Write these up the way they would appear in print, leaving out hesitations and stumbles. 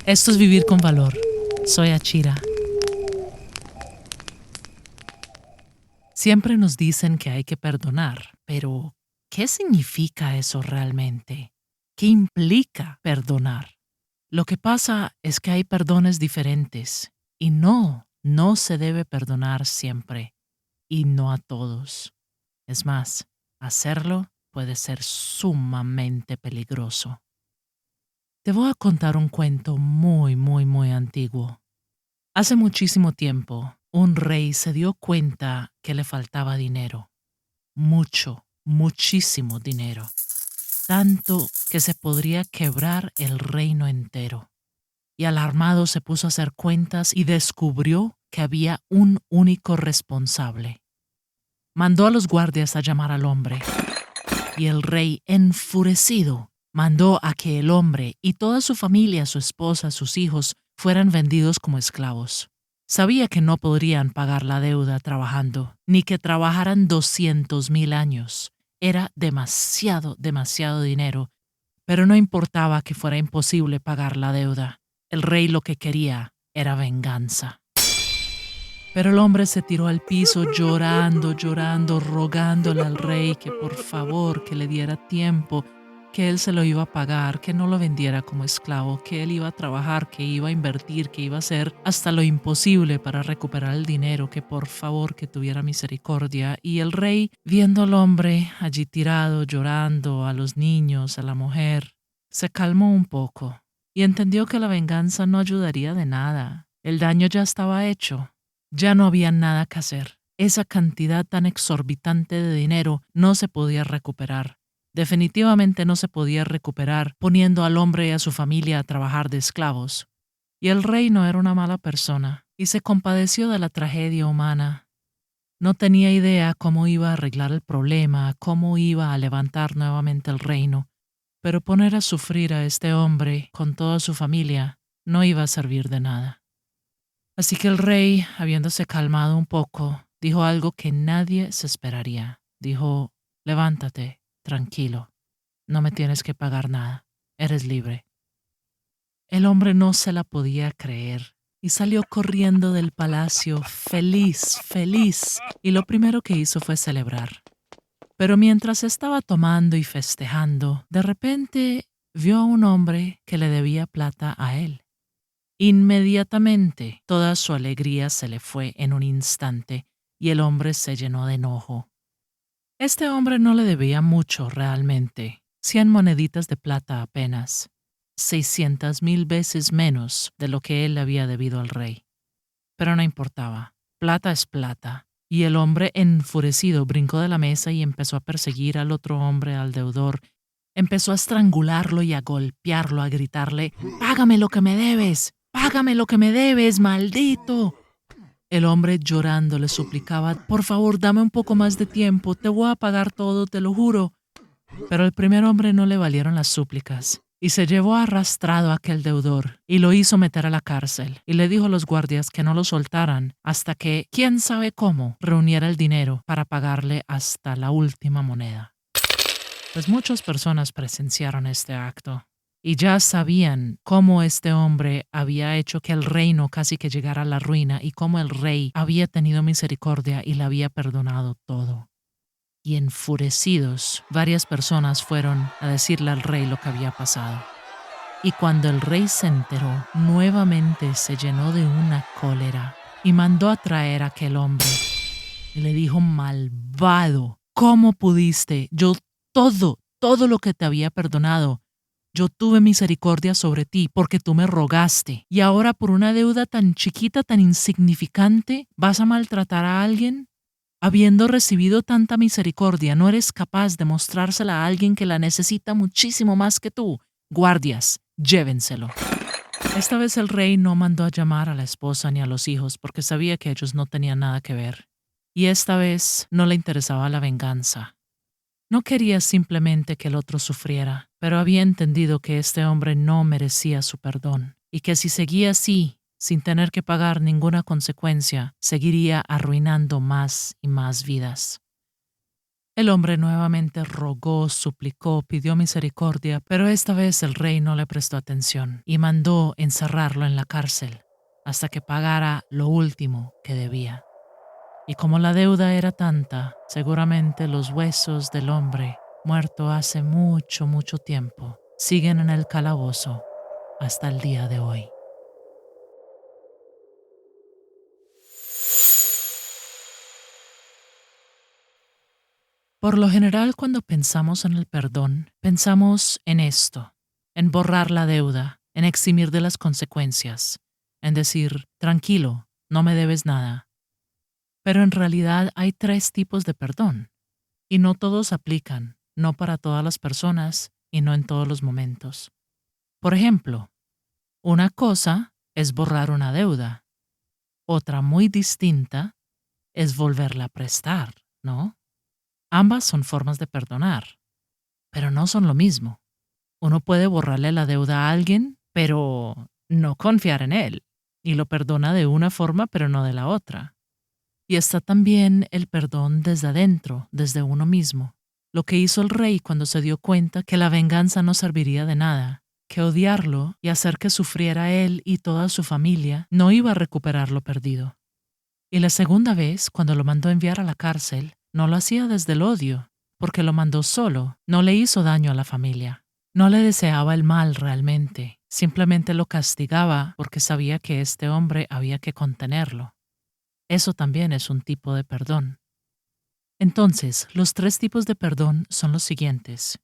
Esto es Vivir con Valor. Soy Achira. Siempre nos dicen que hay que perdonar, pero ¿qué significa eso realmente? ¿Qué implica perdonar? Lo que pasa es que hay perdones diferentes y no se debe perdonar siempre y no a todos. Es más, hacerlo puede ser sumamente peligroso. Te voy a contar un cuento muy antiguo. Hace muchísimo tiempo, un rey se dio cuenta que le faltaba dinero. Muchísimo dinero. Tanto que se podría quebrar el reino entero. Y alarmado se puso a hacer cuentas y descubrió que había un único responsable. Mandó a los guardias a llamar al hombre. Y el rey, enfurecido, mandó a que el hombre y toda su familia, su esposa, sus hijos, fueran vendidos como esclavos. Sabía que no podrían pagar la deuda trabajando, ni que trabajaran 200,000 años. Era demasiado dinero, pero no importaba que fuera imposible pagar la deuda. El rey lo que quería era venganza. Pero el hombre se tiró al piso llorando, rogándole al rey que por favor que le diera tiempo, que él se lo iba a pagar, que no lo vendiera como esclavo, que él iba a trabajar, que iba a invertir, que iba a hacer hasta lo imposible para recuperar el dinero, que por favor que tuviera misericordia. Y el rey, viendo al hombre allí tirado, llorando, a los niños, a la mujer, se calmó un poco y entendió que la venganza no ayudaría de nada. El daño ya estaba hecho. Ya no había nada que hacer. Esa cantidad tan exorbitante de dinero no se podía recuperar. Definitivamente no se podía recuperar poniendo al hombre y a su familia a trabajar de esclavos. Y el rey no era una mala persona y se compadeció de la tragedia humana. No tenía idea cómo iba a arreglar el problema, cómo iba a levantar nuevamente el reino, pero poner a sufrir a este hombre con toda su familia no iba a servir de nada. Así que el rey, habiéndose calmado un poco, dijo algo que nadie se esperaría. Dijo: levántate, tranquilo, no me tienes que pagar nada, eres libre. El hombre no se la podía creer y salió corriendo del palacio feliz, y lo primero que hizo fue celebrar. Pero mientras estaba tomando y festejando, de repente vio a un hombre que le debía plata a él. Inmediatamente toda su alegría se le fue en un instante y el hombre se llenó de enojo. Este hombre no le debía mucho realmente, 100 moneditas de plata apenas, 600,000 veces menos de lo que él le había debido al rey. Pero no importaba, plata es plata, y el hombre enfurecido brincó de la mesa y empezó a perseguir al otro hombre, al deudor. Empezó a estrangularlo y a golpearlo, a gritarle: «¡Págame lo que me debes! ¡Págame lo que me debes, maldito!». El hombre llorando le suplicaba: «Por favor, dame un poco más de tiempo, te voy a pagar todo, te lo juro». Pero al primer hombre no le valieron las súplicas y se llevó arrastrado a aquel deudor y lo hizo meter a la cárcel y le dijo a los guardias que no lo soltaran hasta que, quién sabe cómo, reuniera el dinero para pagarle hasta la última moneda. Pues muchas personas presenciaron este acto y ya sabían cómo este hombre había hecho que el reino casi que llegara a la ruina y cómo el rey había tenido misericordia y le había perdonado todo. Y enfurecidos, varias personas fueron a decirle al rey lo que había pasado. Y cuando el rey se enteró, nuevamente se llenó de una cólera y mandó a traer a aquel hombre y le dijo: «Malvado, ¿cómo pudiste? Yo todo lo que te había perdonado. Yo tuve misericordia sobre ti porque tú me rogaste. Y ahora por una deuda tan chiquita, tan insignificante, ¿vas a maltratar a alguien? Habiendo recibido tanta misericordia, ¿no eres capaz de mostrársela a alguien que la necesita muchísimo más que tú? Guardias, llévenselo». Esta vez el rey no mandó a llamar a la esposa ni a los hijos porque sabía que ellos no tenían nada que ver. Y esta vez no le interesaba la venganza. No quería simplemente que el otro sufriera, pero había entendido que este hombre no merecía su perdón y que si seguía así, sin tener que pagar ninguna consecuencia, seguiría arruinando más y más vidas. El hombre nuevamente rogó, suplicó, pidió misericordia, pero esta vez el rey no le prestó atención y mandó encerrarlo en la cárcel hasta que pagara lo último que debía. Y como la deuda era tanta, seguramente los huesos del hombre, muerto hace mucho, mucho tiempo, siguen en el calabozo hasta el día de hoy. Por lo general, cuando pensamos en el perdón, pensamos en esto, en borrar la deuda, en eximir de las consecuencias, en decir, tranquilo, no me debes nada. Pero en realidad hay tres tipos de perdón, y no todos aplican, no para todas las personas y no en todos los momentos. Por ejemplo, una cosa es borrar una deuda, otra muy distinta es volverla a prestar, ¿no? Ambas son formas de perdonar, pero no son lo mismo. Uno puede borrarle la deuda a alguien, pero no confiar en él, y lo perdona de una forma, pero no de la otra. Y está también el perdón desde adentro, desde uno mismo. Lo que hizo el rey cuando se dio cuenta que la venganza no serviría de nada, que odiarlo y hacer que sufriera él y toda su familia no iba a recuperar lo perdido. Y la segunda vez, cuando lo mandó enviar a la cárcel, no lo hacía desde el odio, porque lo mandó solo, no le hizo daño a la familia. No le deseaba el mal realmente, simplemente lo castigaba porque sabía que este hombre había que contenerlo. Eso también es un tipo de perdón. Entonces, los tres tipos de perdón son los siguientes.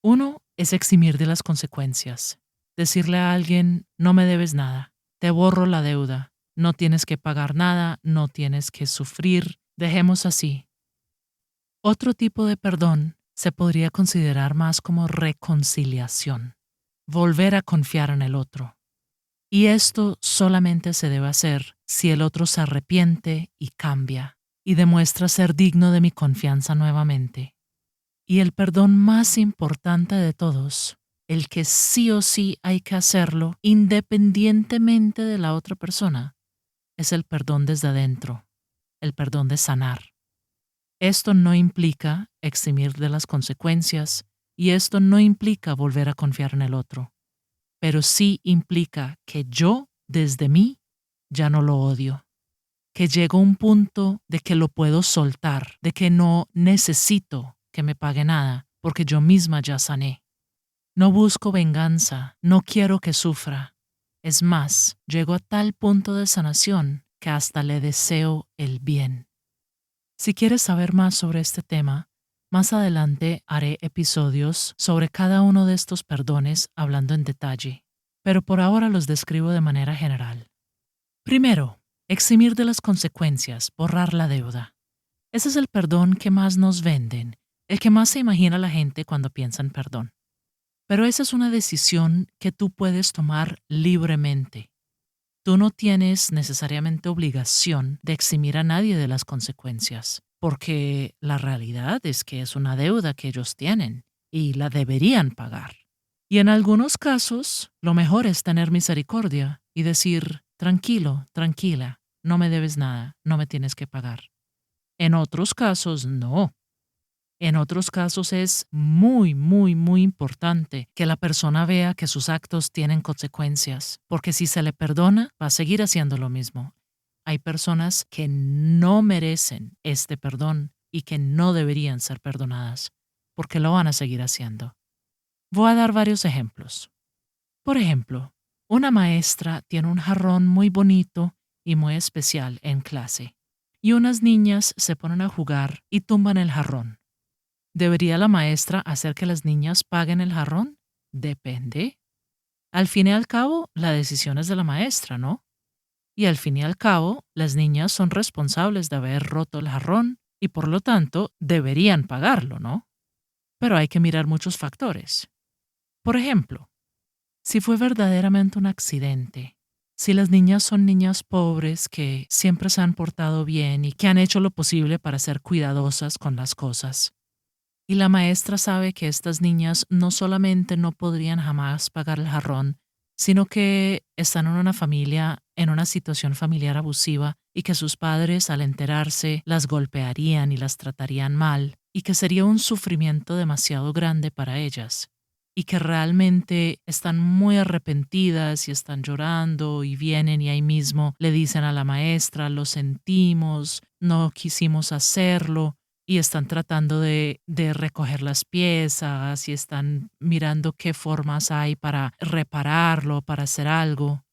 Uno es eximir de las consecuencias. Decirle a alguien, no me debes nada, te borro la deuda, no tienes que pagar nada, no tienes que sufrir, dejemos así. Otro tipo de perdón se podría considerar más como reconciliación, volver a confiar en el otro. Y esto solamente se debe hacer si el otro se arrepiente y cambia y demuestra ser digno de mi confianza nuevamente. Y el perdón más importante de todos, el que sí o sí hay que hacerlo independientemente de la otra persona, es el perdón desde adentro, el perdón de sanar. Esto no implica eximir de las consecuencias y esto no implica volver a confiar en el otro, pero sí implica que yo, desde mí, ya no lo odio, que llego a un punto de que lo puedo soltar, de que no necesito que me pague nada, porque yo misma ya sané. No busco venganza, no quiero que sufra. Es más, llego a tal punto de sanación que hasta le deseo el bien. Si quieres saber más sobre este tema, más adelante haré episodios sobre cada uno de estos perdones hablando en detalle, pero por ahora los describo de manera general. Primero, eximir de las consecuencias, borrar la deuda. Ese es el perdón que más nos venden, el que más se imagina la gente cuando piensa en perdón. Pero esa es una decisión que tú puedes tomar libremente. Tú no tienes necesariamente obligación de eximir a nadie de las consecuencias, porque la realidad es que es una deuda que ellos tienen y la deberían pagar. Y en algunos casos, lo mejor es tener misericordia y decir, tranquilo, tranquila, no me debes nada, no me tienes que pagar. En otros casos, no. En otros casos es muy, muy, muy importante que la persona vea que sus actos tienen consecuencias, porque si se le perdona, va a seguir haciendo lo mismo. Hay personas que no merecen este perdón y que no deberían ser perdonadas, porque lo van a seguir haciendo. Voy a dar varios ejemplos. Por ejemplo, una maestra tiene un jarrón muy bonito y muy especial en clase, y unas niñas se ponen a jugar y tumban el jarrón. ¿Debería la maestra hacer que las niñas paguen el jarrón? Depende. Al fin y al cabo, la decisión es de la maestra, ¿no? Y al fin y al cabo, las niñas son responsables de haber roto el jarrón y por lo tanto deberían pagarlo, ¿no? Pero hay que mirar muchos factores. Por ejemplo, si fue verdaderamente un accidente, si las niñas son niñas pobres que siempre se han portado bien y que han hecho lo posible para ser cuidadosas con las cosas, y la maestra sabe que estas niñas no solamente no podrían jamás pagar el jarrón, sino que están en una familia, en una situación familiar abusiva y que sus padres al enterarse las golpearían y las tratarían mal y que sería un sufrimiento demasiado grande para ellas y que realmente están muy arrepentidas y están llorando y vienen y ahí mismo le dicen a la maestra, lo sentimos, no quisimos hacerlo y están tratando de recoger las piezas y están mirando qué formas hay para repararlo, para hacer algo.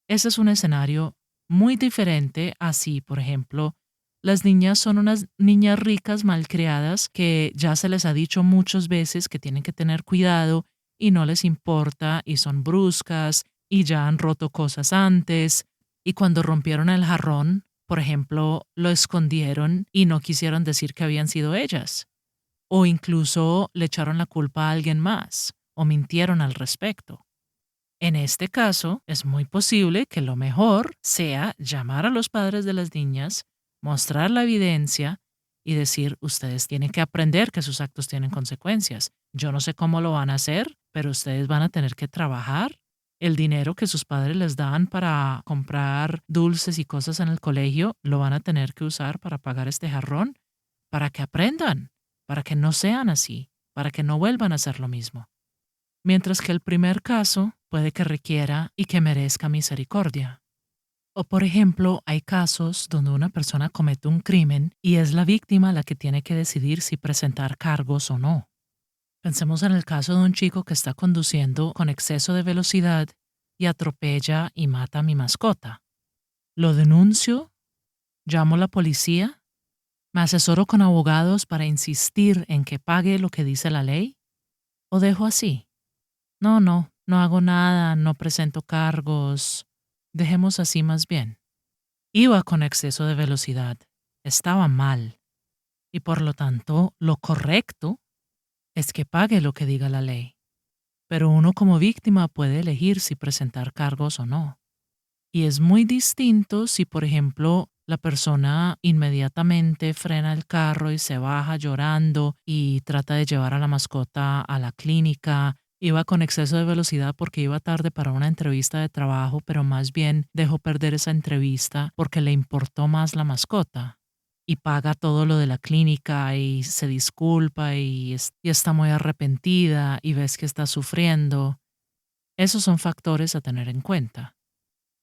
Ese es un escenario muy diferente a si, por ejemplo, las niñas son unas niñas ricas, malcriadas, que ya se les ha dicho muchas veces que tienen que tener cuidado y no les importa y son bruscas y ya han roto cosas antes y cuando rompieron el jarrón, por ejemplo, lo escondieron y no quisieron decir que habían sido ellas o incluso le echaron la culpa a alguien más o mintieron al respecto. En este caso, es muy posible que lo mejor sea llamar a los padres de las niñas, mostrar la evidencia y decir, ustedes tienen que aprender que sus actos tienen consecuencias. Yo no sé cómo lo van a hacer, pero ustedes van a tener que trabajar. El dinero que sus padres les dan para comprar dulces y cosas en el colegio, lo van a tener que usar para pagar este jarrón, para que aprendan, para que no sean así, para que no vuelvan a hacer lo mismo. Mientras que el primer caso puede que requiera y que merezca misericordia. O por ejemplo, hay casos donde una persona comete un crimen y es la víctima la que tiene que decidir si presentar cargos o no. Pensemos en el caso de un chico que está conduciendo con exceso de velocidad y atropella y mata a mi mascota. ¿Lo denuncio? ¿Llamo a la policía? ¿Me asesoro con abogados para insistir en que pague lo que dice la ley? ¿O dejo así? No hago nada, no presento cargos. Dejemos así más bien. Iba con exceso de velocidad, estaba mal, y por lo tanto lo correcto es que pague lo que diga la ley. Pero uno como víctima puede elegir si presentar cargos o no. Y es muy distinto si, por ejemplo, la persona inmediatamente frena el carro y se baja llorando y trata de llevar a la mascota a la clínica. Iba con exceso de velocidad porque iba tarde para una entrevista de trabajo, pero más bien dejó perder esa entrevista porque le importó más la mascota. Y paga todo lo de la clínica y se disculpa y está muy arrepentida y ves que está sufriendo. Esos son factores a tener en cuenta.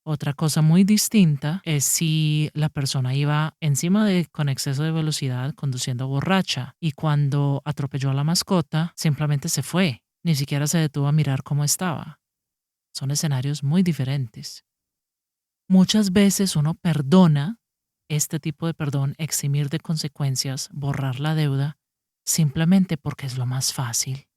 Otra cosa muy distinta es si la persona iba encima de con exceso de velocidad conduciendo borracha y cuando atropelló a la mascota simplemente se fue, ni siquiera se detuvo a mirar cómo estaba. Son escenarios muy diferentes. Muchas veces uno perdona, este tipo de perdón, eximir de consecuencias, borrar la deuda, simplemente porque es lo más fácil.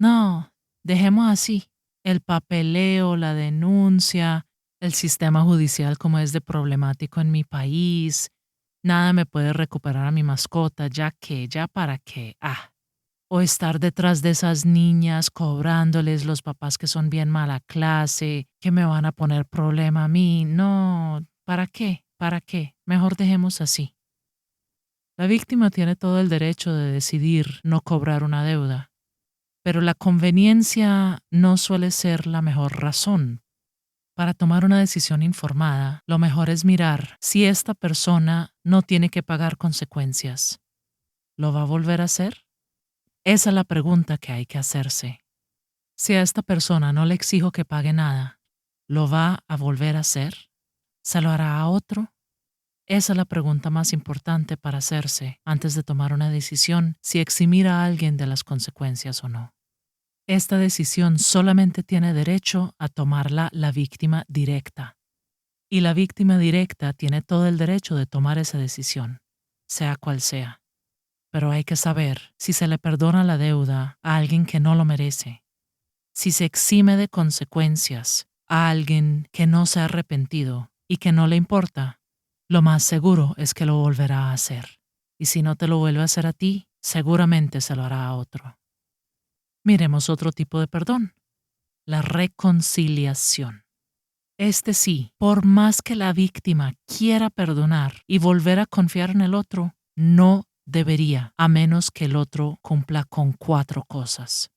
No, dejemos así. El papeleo, la denuncia, el sistema judicial como es de problemático en mi país, nada me puede recuperar a mi mascota, ya para qué, o estar detrás de esas niñas cobrándoles los papás que son bien mala clase, que me van a poner problema a mí, no, ¿para qué? ¿Para qué? Mejor dejemos así. La víctima tiene todo el derecho de decidir no cobrar una deuda, pero la conveniencia no suele ser la mejor razón. Para tomar una decisión informada, lo mejor es mirar si esta persona no tiene que pagar consecuencias. ¿Lo va a volver a hacer? Esa es la pregunta que hay que hacerse. Si a esta persona no le exijo que pague nada, ¿lo va a volver a hacer? ¿Se lo hará a otro? Esa es la pregunta más importante para hacerse antes de tomar una decisión si eximir a alguien de las consecuencias o no. Esta decisión solamente tiene derecho a tomarla la víctima directa. Y la víctima directa tiene todo el derecho de tomar esa decisión, sea cual sea. Pero hay que saber si se le perdona la deuda a alguien que no lo merece, si se exime de consecuencias a alguien que no se ha arrepentido y que no le importa, lo más seguro es que lo volverá a hacer. Y si no te lo vuelve a hacer a ti, seguramente se lo hará a otro. Miremos otro tipo de perdón, la reconciliación. Este sí, por más que la víctima quiera perdonar y volver a confiar en el otro, no debería, a menos que el otro cumpla con 4 cosas.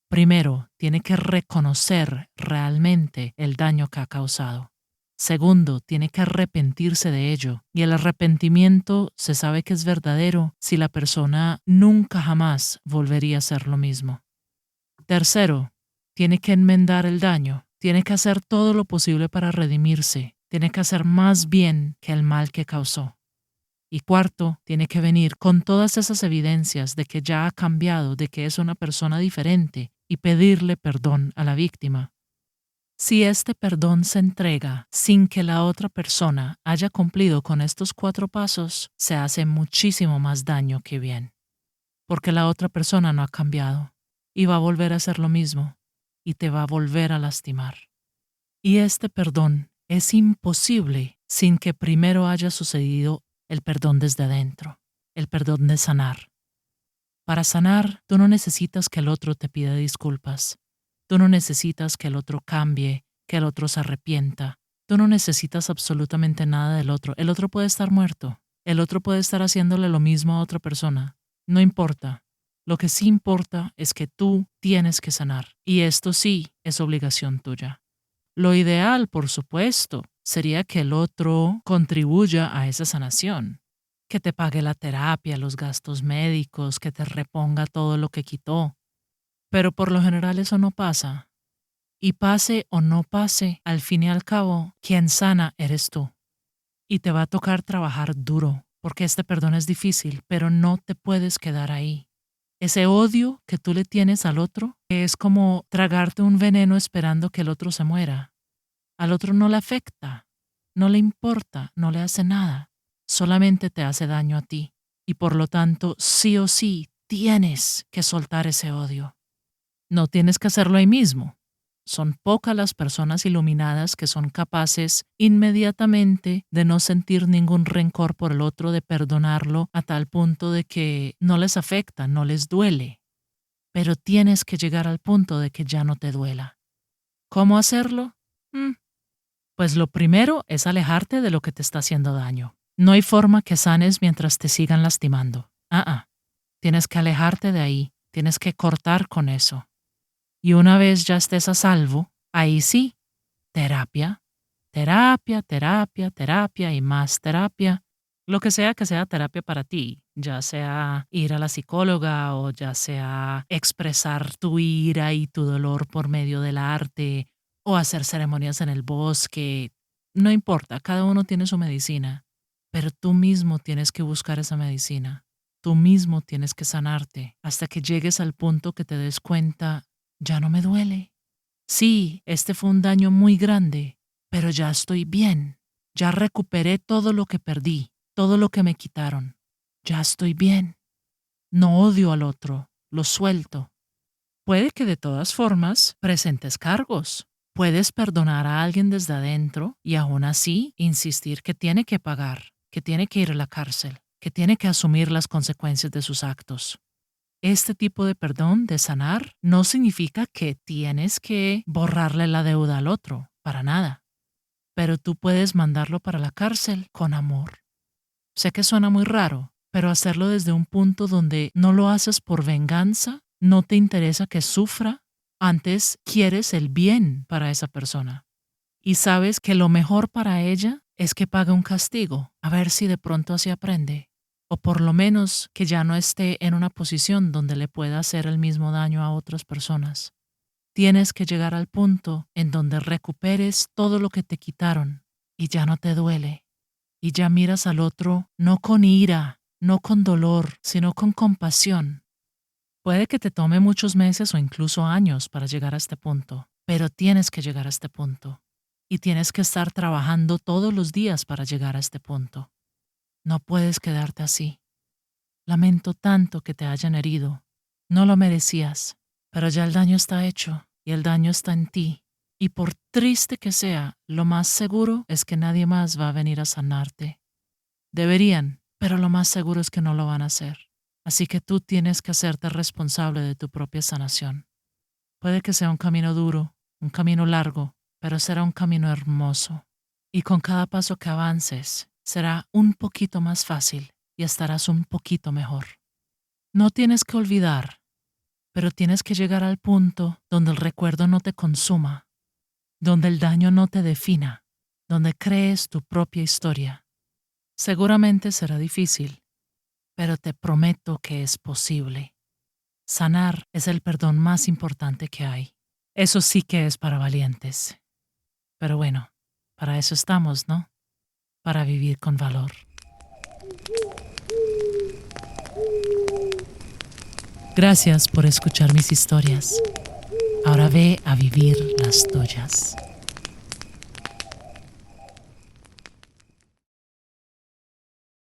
Primero, tiene que reconocer realmente el daño que ha causado. Segundo, tiene que arrepentirse de ello. Y el arrepentimiento se sabe que es verdadero si la persona nunca jamás volvería a hacer lo mismo. Tercero, tiene que enmendar el daño. Tiene que hacer todo lo posible para redimirse. Tiene que hacer más bien que el mal que causó. Y cuarto, tiene que venir con todas esas evidencias de que ya ha cambiado, de que es una persona diferente y pedirle perdón a la víctima. Si este perdón se entrega sin que la otra persona haya cumplido con estos 4 pasos, se hace muchísimo más daño que bien, porque la otra persona no ha cambiado y va a volver a hacer lo mismo y te va a volver a lastimar. Y este perdón es imposible sin que primero haya sucedido el perdón desde adentro, el perdón de sanar. Para sanar, tú no necesitas que el otro te pida disculpas. Tú no necesitas que el otro cambie, que el otro se arrepienta. Tú no necesitas absolutamente nada del otro. El otro puede estar muerto. El otro puede estar haciéndole lo mismo a otra persona. No importa. Lo que sí importa es que tú tienes que sanar. Y esto sí es obligación tuya. Lo ideal, por supuesto, sería que el otro contribuya a esa sanación, que te pague la terapia, los gastos médicos, que te reponga todo lo que quitó. Pero por lo general eso no pasa. Y pase o no pase, al fin y al cabo, quien sana eres tú. Y te va a tocar trabajar duro, porque este perdón es difícil, pero no te puedes quedar ahí. Ese odio que tú le tienes al otro es como tragarte un veneno esperando que el otro se muera. Al otro no le afecta, no le importa, no le hace nada, solamente te hace daño a ti. Y por lo tanto, sí o sí, tienes que soltar ese odio. No tienes que hacerlo ahí mismo. Son pocas las personas iluminadas que son capaces inmediatamente de no sentir ningún rencor por el otro, de perdonarlo a tal punto de que no les afecta, no les duele. Pero tienes que llegar al punto de que ya no te duela. ¿Cómo hacerlo? Pues lo primero es alejarte de lo que te está haciendo daño. No hay forma que sanes mientras te sigan lastimando. Tienes que alejarte de ahí, tienes que cortar con eso. Y una vez ya estés a salvo, ahí sí, terapia, terapia, terapia, terapia y más terapia. Lo que sea terapia para ti, ya sea ir a la psicóloga o ya sea expresar tu ira y tu dolor por medio del arte o hacer ceremonias en el bosque. No importa, cada uno tiene su medicina, pero tú mismo tienes que buscar esa medicina. Tú mismo tienes que sanarte hasta que llegues al punto que te des cuenta, ya no me duele. Sí, este fue un daño muy grande, pero ya estoy bien. Ya recuperé todo lo que perdí, todo lo que me quitaron. Ya estoy bien. No odio al otro, lo suelto. Puede que de todas formas presentes cargos. Puedes perdonar a alguien desde adentro y aún así insistir que tiene que pagar, que tiene que ir a la cárcel, que tiene que asumir las consecuencias de sus actos. Este tipo de perdón, de sanar, no significa que tienes que borrarle la deuda al otro, para nada. Pero tú puedes mandarlo para la cárcel con amor. Sé que suena muy raro, pero hacerlo desde un punto donde no lo haces por venganza, no te interesa que sufra, antes quieres el bien para esa persona. Y sabes que lo mejor para ella es que pague un castigo, a ver si de pronto así aprende. O por lo menos que ya no esté en una posición donde le pueda hacer el mismo daño a otras personas. Tienes que llegar al punto en donde recuperes todo lo que te quitaron y ya no te duele. Y ya miras al otro no con ira, no con dolor, sino con compasión. Puede que te tome muchos meses o incluso años para llegar a este punto, pero tienes que llegar a este punto. Y tienes que estar trabajando todos los días para llegar a este punto. No puedes quedarte así. Lamento tanto que te hayan herido. No lo merecías, pero ya el daño está hecho y el daño está en ti. Y por triste que sea, lo más seguro es que nadie más va a venir a sanarte. Deberían, pero lo más seguro es que no lo van a hacer. Así que tú tienes que hacerte responsable de tu propia sanación. Puede que sea un camino duro, un camino largo, pero será un camino hermoso. Y con cada paso que avances, será un poquito más fácil y estarás un poquito mejor. No tienes que olvidar, pero tienes que llegar al punto donde el recuerdo no te consuma, donde el daño no te defina, donde crees tu propia historia. Seguramente será difícil, pero te prometo que es posible. Sanar es el perdón más importante que hay. Eso sí que es para valientes. Pero bueno, para eso estamos, ¿no? Para vivir con valor. Gracias por escuchar mis historias. Ahora ve a vivir las tuyas.